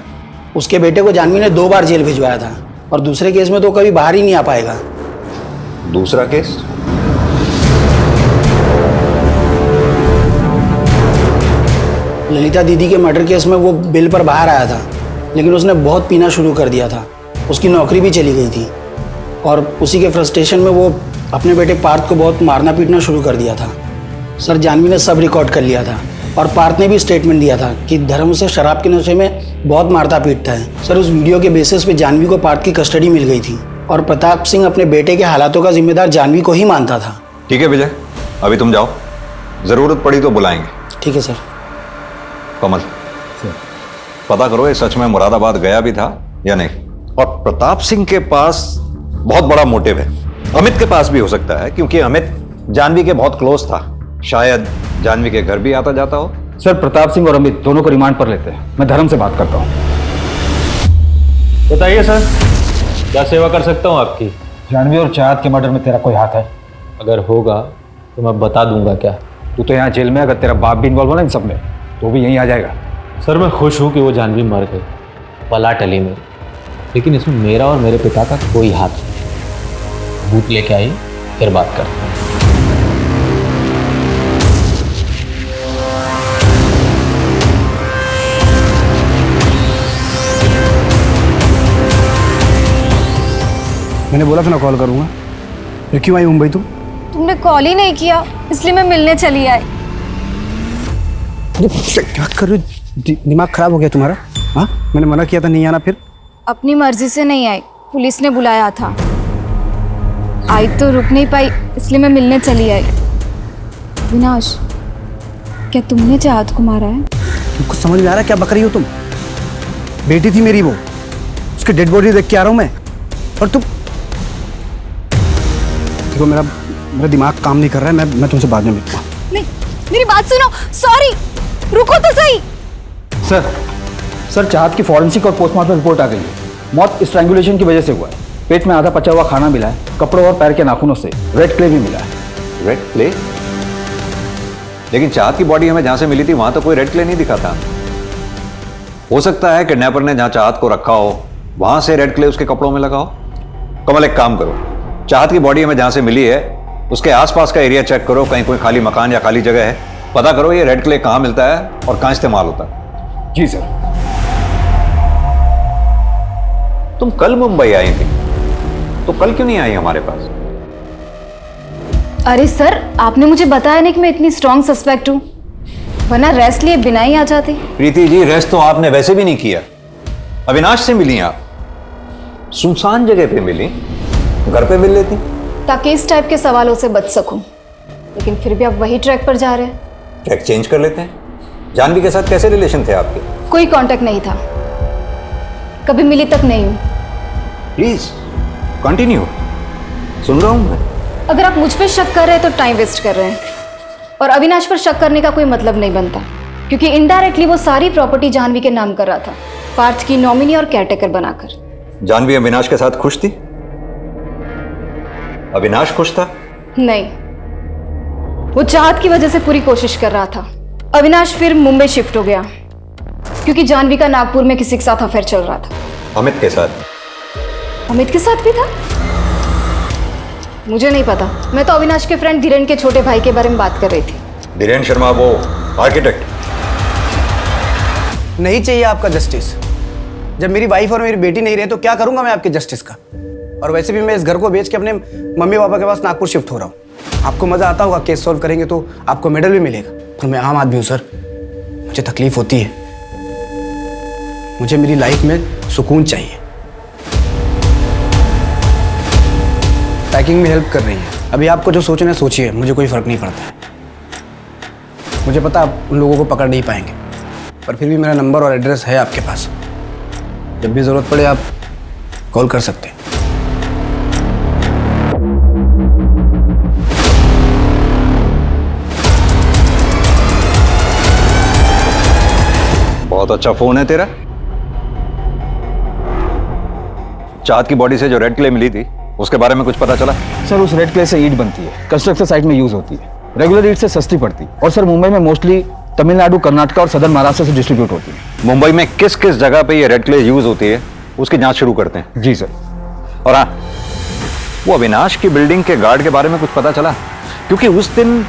उसके बेटे को जानवी ने 2 बार जेल भिजवाया था और दूसरे केस में तो कभी बाहर ही नहीं आ पाएगा। दूसरा केस? ललिता दीदी के मर्डर केस में वो बेल पर बाहर आया था, लेकिन उसने बहुत पीना शुरू कर दिया था। उसकी नौकरी भी चली गई थी और उसी के फ्रस्ट्रेशन में वो अपने बेटे पार्थ को बहुत मारना पीटना शुरू कर दिया था। सर जानवी ने सब रिकॉर्ड कर लिया था और पार्थ ने भी स्टेटमेंट दिया था कि धर्म उसे शराब के नशे में बहुत मारता पीटता है। सर उस वीडियो के बेसिस पे जानवी को पार्थ की कस्टडी मिल गई थी और प्रताप सिंह अपने बेटे के हालातों का जिम्मेदार जानवी को ही मानता था। ठीक है विजय, अभी तुम जाओ, जरूरत पड़ी तो बुलाएंगे। ठीक है सर। कमल पता करो ये सच में मुरादाबाद गया भी था या नहीं। और प्रताप सिंह के पास बहुत बड़ा मोटिव है, अमित के पास भी हो सकता है, क्योंकि अमित जानवी के बहुत क्लोज था। शायद जानवी के घर भी आता जाता हो। सर प्रताप सिंह और अमित दोनों को रिमांड पर लेते हैं, मैं धर्म से बात करता हूँ। बताइए सर, क्या सेवा कर सकता हूँ आपकी? जानवी और चाहत के मर्डर में तेरा कोई हाथ है? अगर होगा तो मैं बता दूंगा। क्या तू तो यहाँ जेल में, अगर तेरा बाप भी इन्वॉल्व हो ना इन सब में तो भी यहीं आ जाएगा। सर मैं खुश हूँ कि वो जानवी मर गई, पला टली मेरी, लेकिन इसमें मेरा और मेरे पिता का कोई हाथ नहीं। भूत लेके आई, फिर बात करते हैं। मैंने बोला था ना कॉल करूंगा, फिर क्यों आई मुंबई तुम? तुमने कॉल ही नहीं किया, इसलिए मैं मिलने चली आई। क्या कर रहे हो? दिमाग खराब हो गया तुम्हारा? हाँ मैंने मना किया था नहीं आना, फिर अपनी मर्जी से नहीं आई, पुलिस ने बुलाया था। आई तो रुक नहीं पाई, इसलिए मैं मिलने चली आई। विनाश, क्या तुमने चाहत को मारा है? तुमको समझ में आ रहा है क्या बक रही हो तुम? बेटी थी मेरी वो, उसकी डेड बॉडी देख के आ रहा हूँ मैं, और तुम देखो मेरा दिमाग काम नहीं कर रहा है। मैं तुमसे बाद में मिलता हूँ। नहीं, मेरी बात सुनो। सॉरी, रुको तो सही। सर चाहत की फॉरेंसिक और पोस्टमार्टम रिपोर्ट आ गई है। मौत स्ट्रैंगुलेशन की वजह से हुआ है। पेट में आधा पचा हुआ खाना मिला है, कपड़ों और पैर के नाखूनों से रेड क्ले भी मिला है। Red clay? लेकिन चाहत की बॉडी हमें जहां से मिली थी वहां तो कोई रेड क्ले नहीं दिखा था। हो सकता है किडनैपर ने जहां चाहत को रखा हो वहां से रेड क्ले उसके कपड़ों में लगा हो। कमल एक काम करो, चाहत की बॉडी हमें जहां से मिली है उसके आसपास का एरिया चेक करो, कहीं कोई खाली मकान या खाली जगह है, पता करो ये रेड क्ले कहां मिलता है और कहां इस्तेमाल होता है। जी सर। तुम कल मुंबई आई थी, तो कल क्यों नहीं आई हमारे पास? अरे सर, आपने मुझे बताया नहीं कि मैं इतनी स्ट्रॉन्ग सस्पेक्ट हूँ, वरना रेस्ट लिए बिना ही आ जाती। प्रीति जी, रेस्ट तो आपने वैसे भी नहीं किया। अविनाश से मिली आप, सुनसान जगह पे मिली, घर पे मिल लेती ताकि इस टाइप के सवालों से बच सकूं। लेकिन फिर भी आप वही ट्रैक पर जा रहे हैं। ट्रैक चेंज कर लेते हैं। जानवी के साथ कैसे रिलेशन थे आपके? कोई कांटेक्ट नहीं था, कभी मिली तक नहीं हूं। प्लीज कंटिन्यू, सुन रहा हूं मैं। अगर आप मुझ पे शक कर रहे हैं तो टाइम वेस्ट कर रहे हैं, और अविनाश पर शक करने का कोई मतलब नहीं बनता, क्योंकि इनडायरेक्टली वो सारी प्रॉपर्टी जानवी के नाम कर रहा था, पार्थ की नॉमिनी और केयरटेकर बनाकर। जानवी अविनाश के साथ खुश थी? अविनाश खुश था? नहीं, वो चाहत की वजह से पूरी कोशिश कर रहा था। अविनाश फिर मुंबई शिफ्ट हो गया क्योंकि जानवी का नागपुर में किसी के साथ अफेयर चल रहा था। अमित के साथ? अमित के साथ भी था? मुझे नहीं पता, मैं तो अविनाश के फ्रेंड धीरेन के छोटे भाई के बारे में बात कर रही थी। धीरेन शर्मा, वो आर्किटेक्ट? नहीं चाहिए आपका जस्टिस। जब मेरी वाइफ और मेरी बेटी नहीं रहे तो क्या करूंगा मैं आपके जस्टिस का? और वैसे भी मैं इस घर को बेच के अपने मम्मी पापा के पास नागपुर शिफ्ट हो रहा हूँ। आपको मज़ा आता होगा, केस सॉल्व करेंगे तो आपको मेडल भी मिलेगा, पर मैं आम आदमी हूँ सर, मुझे तकलीफ होती है। मुझे मेरी लाइफ में सुकून चाहिए। पैकिंग में हेल्प कर रही है, अभी आपको जो सोचना है सोचिए, मुझे कोई फ़र्क नहीं पड़ता है। मुझे पता आप उन लोगों को पकड़ नहीं पाएंगे, पर फिर भी मेरा नंबर और एड्रेस है आपके पास, जब भी ज़रूरत पड़े आप कॉल कर सकते हैं। बहुत अच्छा फोन है तेरा। चाँद की बॉडी से जो रेड क्ले मिली थी उसके बारे में कुछ पता चला? सर उस रेड क्ले से ईंट बनती है, कंस्ट्रक्शन साइट में यूज होती है। रेगुलर ईंट से सस्ती पड़ती है और सर मुंबई में मोस्टली तमिलनाडु, कर्नाटक और सदर्न महाराष्ट्र से डिस्ट्रीब्यूट होती है। मुंबई में किस किस जगह पे ये रेड क्ले यूज होती है उसकी जांच शुरू करते हैं। जी सर। और हाँ, वो अविनाश की बिल्डिंग के गार्ड के बारे में कुछ पता चला? क्योंकि उस दिन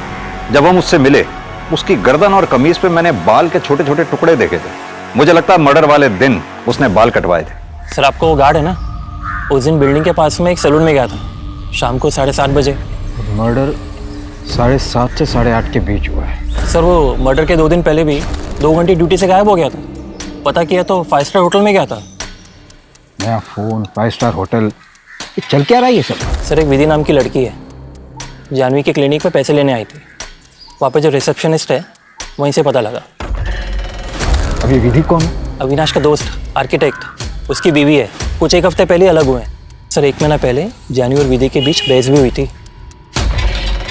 जब हम उससे मिले उसकी गर्दन और कमीज पे मैंने बाल के छोटे छोटे टुकड़े देखे थे। मुझे लगता है मर्डर वाले दिन उसने बाल कटवाए थे। सर आपको वो गार्ड है ना, उस दिन बिल्डिंग के पास में एक सैलून में गया था शाम को 7:30 बजे। मर्डर 7:30 से 8:30 के बीच हुआ है। सर वो मर्डर के 2 दिन पहले भी 2 घंटे ड्यूटी से गायब हो गया था। पता किया तो 5 स्टार होटल में गया था। नया फोन, 5 स्टार होटल, ये चल क्या रहा है ये सब? सर एक विधि नाम की लड़की है, जानवी के क्लिनिक पे पैसे लेने आई थी। वहाँ पे जो रिसेप्शनिस्ट है वहीं से पता लगा। अभी विधि कौन है? अविनाश का दोस्त, आर्किटेक्ट, उसकी बीवी है। कुछ एक हफ्ते पहले अलग हुए हैं। सर 1 महीना पहले जानवी और विधि के बीच बहस भी हुई थी।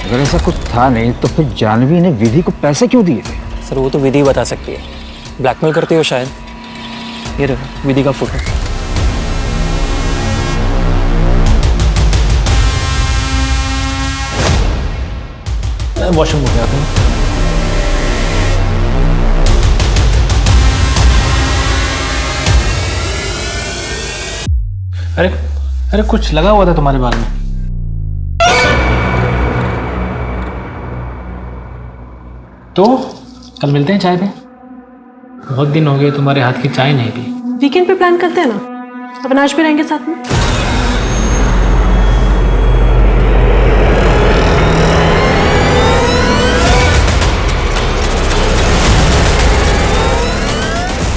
अगर ऐसा कुछ था नहीं तो फिर जानवी ने विधि को पैसे क्यों दिए थे? सर वो तो विधि बता सकती है, ब्लैकमेल करती हो शायद। ये रहा विधि का फोटो। वॉशरूम हो गया था। अरे अरे कुछ लगा हुआ था तुम्हारे बाल में। तो कल मिलते हैं चाय पे। बहुत दिन हो गए तुम्हारे हाथ की चाय नहीं पी। वीकेंड पे प्लान करते हैं ना, अविनाश भी रहेंगे साथ में।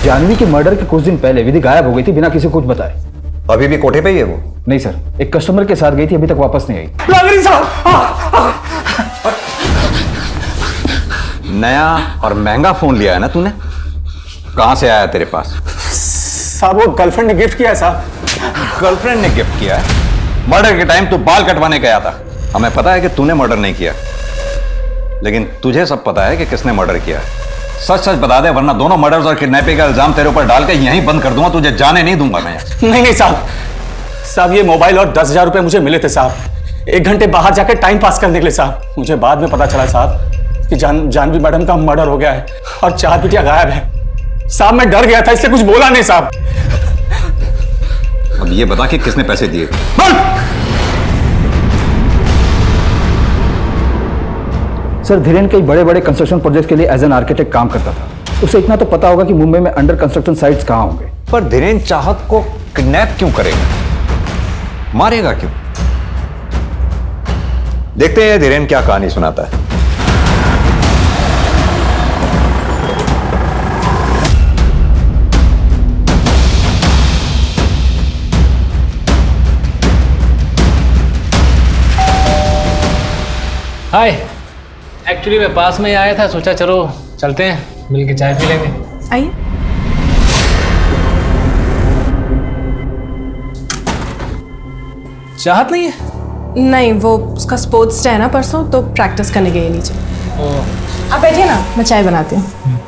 जानवी के मर्डर के कुछ दिन पहले विधि गायब हो गई थी बिना किसी को कुछ बताए। अभी भी कोठे पे ही है वो? नहीं सर, एक कस्टमर के साथ गई थी, अभी तक वापस नहीं आई। नया और महंगा फोन लिया है ना तूने? कहां से आया तेरे पास? साहब वो गर्लफ्रेंड ने गिफ्ट किया है साहब। गर्लफ्रेंड ने गिफ्ट किया है? मर्डर के टाइम तू बाल कटवाने गया था। हमें पता है कि तूने मर्डर नहीं किया, लेकिन तुझे सब पता है कि किसने मर्डर किया है। सच सच बता दे, वरना दोनों मर्डर्स और किडनैपिंग का इल्जाम तेरे ऊपर डाल के यहीं बंद कर दूंगा। तुझे जाने नहीं दूंगा मैं। नहीं साहब ये मोबाइल और 10,000 रुपए मुझे मिले थे साहब, 1 घंटे बाहर जाकर टाइम पास करने के लिए साहब। मुझे बाद में पता चला साहब कि जानवी मैडम का मर्डर हो गया है और 4 बिटिया गायब है साहब। मैं डर गया था इसलिए कुछ बोला नहीं साहब। अब ये बता कि किसने पैसे दिए? सर धीरेन कई बड़े बड़े कंस्ट्रक्शन प्रोजेक्ट के लिए एज एन आर्किटेक्ट काम करता था। उसे इतना तो पता होगा कि मुंबई में अंडर कंस्ट्रक्शन साइट्स कहां होंगे। पर धीरेन चाहत को किडनैप क्यों करेगा? मारेगा क्यों? देखते हैं धीरेन क्या कहानी सुनाता है। हाय, एक्चुअली मैं पास में ही आया था, सोचा चलो चलते हैं मिल के चाय पी लेंगे। आइए। चाहत नहीं है? नहीं, वो उसका स्पोर्ट्स डे है ना परसों, तो प्रैक्टिस करने गई है नीचे। आप बैठिए ना, मैं चाय बनाती हूँ।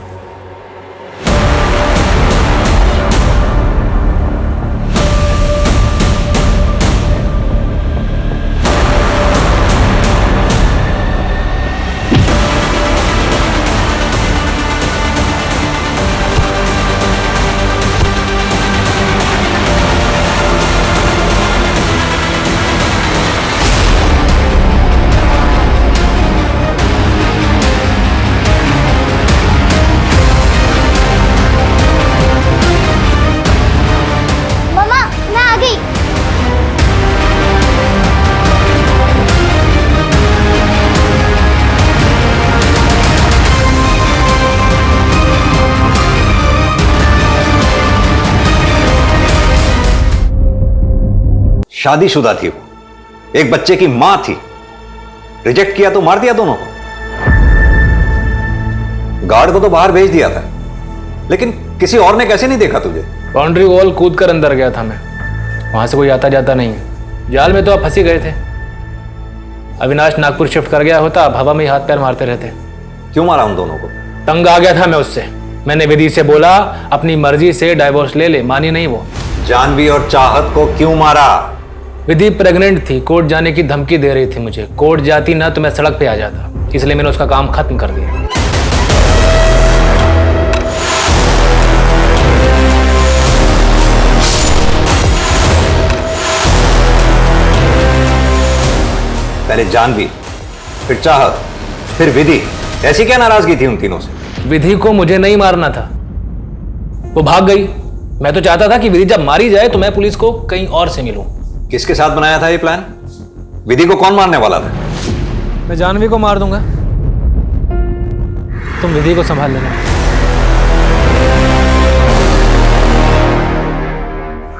शादीशुदा थी वो, एक बच्चे की मां थी। रिजेक्ट किया तो मार दिया दोनों को। गार्ड को तो बाहर भेज दिया था, लेकिन किसी और ने कैसे नहीं देखा तुझे? बाउंड्री वॉल कूद कर अंदर गया था मैं, वहां से कोई आता जाता नहीं है। जाल में तो आप फंसी गए थे। अविनाश नागपुर शिफ्ट कर गया होता, आप हवा में ही हाथ पैर मारते रहते। क्यों मारा उन दोनों को? तंग आ गया था मैं उससे। मैंने विधि से बोला अपनी मर्जी से डाइवोर्स ले ले, मानी नहीं वो। जानवी और चाहत को क्यों मारा? विधि प्रेग्नेंट थी, कोर्ट जाने की धमकी दे रही थी मुझे। कोर्ट जाती ना तो मैं सड़क पे आ जाता, इसलिए मैंने उसका काम खत्म कर दिया। पहले जानवी, फिर चाहत, फिर विधि। ऐसी क्या नाराजगी थी उन तीनों से? विधि को मुझे नहीं मारना था, वो भाग गई। मैं तो चाहता था कि विधि जब मारी जाए तो मैं पुलिस को कहीं और से मिलूं। किसके साथ बनाया था ये प्लान? विधि को कौन मारने वाला था? मैं जानवी को मार दूंगा, तुम विधि को संभाल लेना।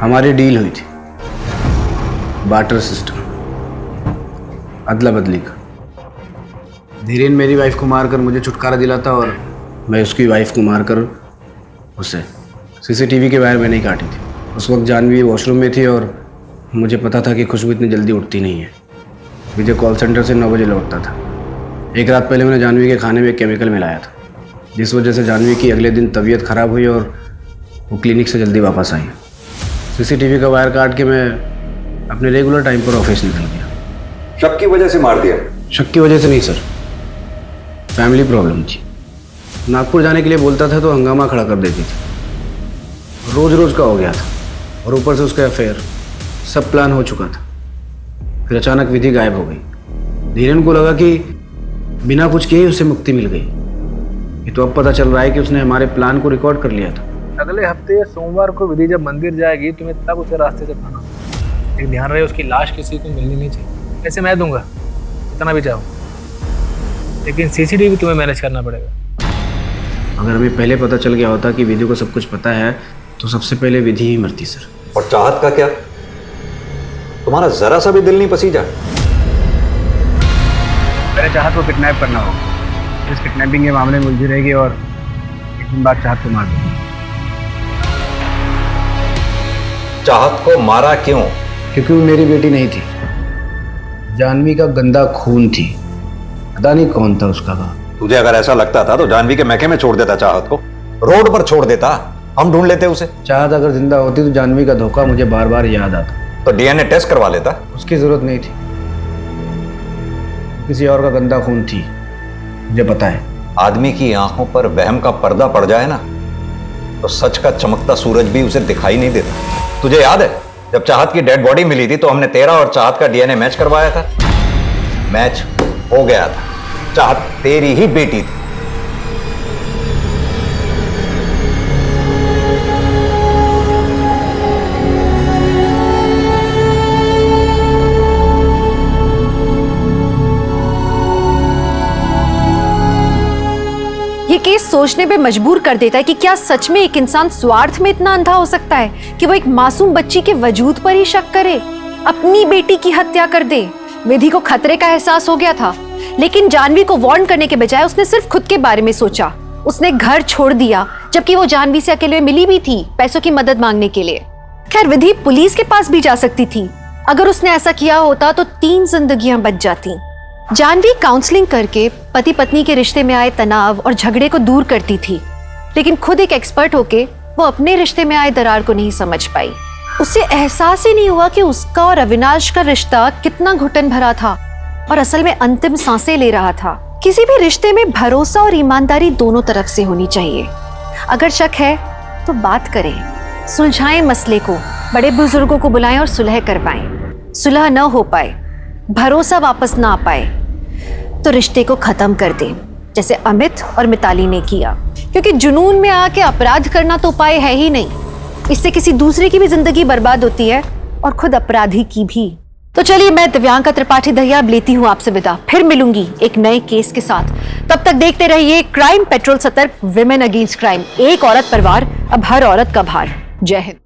हमारी डील हुई थी, बार्टर सिस्टम, अदला बदली का। धीरेन मेरी वाइफ को मारकर मुझे छुटकारा दिलाता और मैं उसकी वाइफ को मारकर उसे। सीसीटीवी के बाहर मैंने ही काटी थी। उस वक्त जानवी वॉशरूम में थी और मुझे पता था कि खुशबू इतनी जल्दी उठती नहीं है। विजय कॉल सेंटर से 9 बजे लौटता था। एक रात पहले मैंने जानवी के खाने में केमिकल मिलाया था, जिस वजह से जानवी की अगले दिन तबीयत खराब हुई और वो क्लिनिक से जल्दी वापस आई। सीसीटीवी का वायर काट के मैं अपने रेगुलर टाइम पर ऑफिस निकल गया। शक की वजह से मार दिया? शक की वजह से नहीं सर, फैमिली प्रॉब्लम थी। नागपुर जाने के लिए बोलता था तो हंगामा खड़ा कर देती थी। रोज रोज का हो गया था और ऊपर से उसका अफेयर। सब प्लान हो चुका था। फिर अचानक विधि गायब हो गई। धीरेन को लगा कि बिना कुछ किए उसे मुक्ति मिल गई। ये तो अब पता चल रहा है कि उसने हमारे प्लान को रिकॉर्ड कर लिया था। अगले हफ्ते सोमवार को विधि जब मंदिर जाएगी तुम्हें तब उसे रास्ते से पाना। एक ध्यान रहे उसकी लाश किसी को मिलनी नहीं चाहिए। ऐसे मैं दूंगा इतना भी चाहो, लेकिन सीसीटीवी तुम्हें मैनेज करना पड़ेगा। अगर हमें पहले पता चल गया होता कि विधि को सब कुछ पता है तो सबसे पहले विधि ही मरती सर। और चाहत का क्या? तुम्हारा जरा सा भी दिल नहीं पसीजा? पहले चाहत को किडनैप करना होगा। इस किडनैपिंग के मामले में उलझी रहेगी और एक दिन बाद चाहत को मार देगी। चाहत को मारा क्यों? क्योंकि वो मेरी बेटी नहीं थी, जानवी का गंदा खून थी। पता नहीं कौन था उसका बाप। तुझे अगर ऐसा लगता था तो जानवी के मैके में छोड़ देता, चाहत को रोड पर छोड़ देता, हम ढूंढ लेते उसे। चाहत अगर जिंदा होती तो जानवी का धोखा मुझे बार बार याद आता। तो डीएनए टेस्ट करवा लेता। उसकी जरूरत नहीं थी, किसी और का गंदा खून थी, मुझे पता है। आदमी की आंखों पर वहम का पर्दा पड़ जाए ना तो सच का चमकता सूरज भी उसे दिखाई नहीं देता। तुझे याद है जब चाहत की डेड बॉडी मिली थी तो हमने तेरा और चाहत का डीएनए मैच करवाया था? मैच हो गया था, चाहत तेरी ही बेटी थी। ये केस सोचने पे मजबूर कर देता है कि क्या सच में एक इंसान स्वार्थ में इतना अंधा हो सकता है कि वो एक मासूम बच्ची के वजूद पर ही शक करे, अपनी बेटी की हत्या कर दे। विधि को खतरे का एहसास हो गया था, लेकिन जानवी को वार्न करने के बजाय उसने सिर्फ खुद के बारे में सोचा। उसने घर छोड़ दिया जबकि वो जानवी से अकेले में मिली भी थी पैसों की मदद मांगने के लिए। खैर विधि पुलिस के पास भी जा सकती थी। अगर उसने ऐसा किया होता तो 3 जिंदगियां बच जाती। जानवी काउंसलिंग करके पति पत्नी के रिश्ते में आए तनाव और झगड़े को दूर करती थी, लेकिन खुद एक एक्सपर्ट होके वो अपने रिश्ते में आए दरार को नहीं समझ पाई। उसे एहसास ही नहीं हुआ कि उसका और अविनाश का रिश्ता कितना घुटन भरा था और असल में अंतिम सांसें ले रहा था। किसी भी रिश्ते में भरोसा और ईमानदारी दोनों तरफ से होनी चाहिए। अगर शक है तो बात करें, सुलझाएं मसले को, बड़े बुजुर्गों को बुलाएं और सुलह करवाएं। सुलह न हो पाए, भरोसा वापस ना आ पाए तो रिश्ते को खत्म कर दें, जैसे अमित और मिताली ने किया। क्योंकि जुनून में आके अपराध करना तो उपाय है ही नहीं। इससे किसी दूसरे की भी जिंदगी बर्बाद होती है और खुद अपराधी की भी। तो चलिए मैं दिव्यांका त्रिपाठी दहिया अब लेती हूँ आपसे विदा। फिर मिलूंगी एक नए केस के साथ। तब तक देखते रहिए क्राइम पेट्रोल, सतर्क, विमेन अगेंस्ट क्राइम। एक औरत पर वार, अब हर औरत का भार। जय हिंद।